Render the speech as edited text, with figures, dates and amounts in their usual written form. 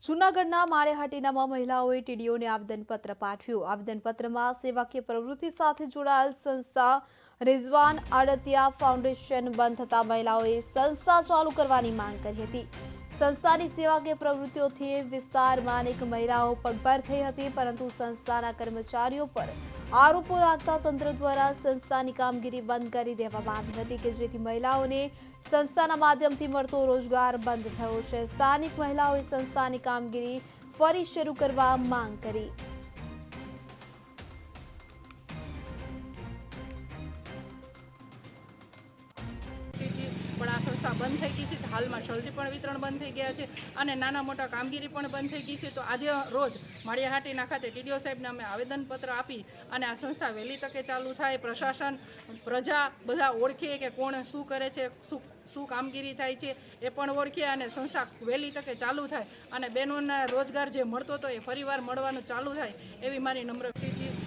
જૂનાગઢના માળિયાહાટીનામાં મહિલાઓએ ટીડીઓને આવેદનપત્ર પાઠવ્યું। આવેદનપત્રમાં સેવાકીય પ્રવૃત્તિ સાથે જોડાયેલ સંસ્થા રિઝવાન આડતિયા ફાઉન્ડેશન બંધ થતા મહિલાઓએ સંસ્થા ચાલુ કરવાની માંગ કરી હતી। સંસ્થાની સેવાકીય પ્રવૃત્તિઓથી વિસ્તારમાં અનેક મહિલાઓ પગભર થઈ હતી, પરંતુ સંસ્થાના કર્મચારીઓ પર આરોપો લાગતા તંત્ર દ્વારા સંસ્થાની કામગીરી બંધ કરી દેવામાં આવી હતી કે જેથી મહિલાઓને સંસ્થાના માધ્યમથી મળતો રોજગાર બંધ થયો છે। સ્થાનિક મહિલાઓએ સંસ્થાની કામગીરી ફરી શરૂ કરવા માંગ કરી। પણ આ સંસ્થા બંધ થઈ ગઈ છે। હાલમાં શરતી પણ વિતરણ બંધ થઈ ગયા છે અને નાના મોટા કામગીરી પણ બંધ થઈ ગઈ છે। તો આજે રોજ માળિયાહાટીના ખાતે ટીડીઓ સાહેબને અમે આવેદનપત્ર આપી અને આ સંસ્થા વહેલી તકે ચાલુ થાય, પ્રશાસન, પ્રજા બધા ઓળખે કે કોણ શું કરે છે, શું કામગીરી થાય છે એ પણ ઓળખે અને સંસ્થા વહેલી તકે ચાલુ થાય અને બહેનોના રોજગાર જે મળતો હતો એ ફરીવાર મળવાનું ચાલુ થાય એવી મારી નમ્ર વિનંતી છે।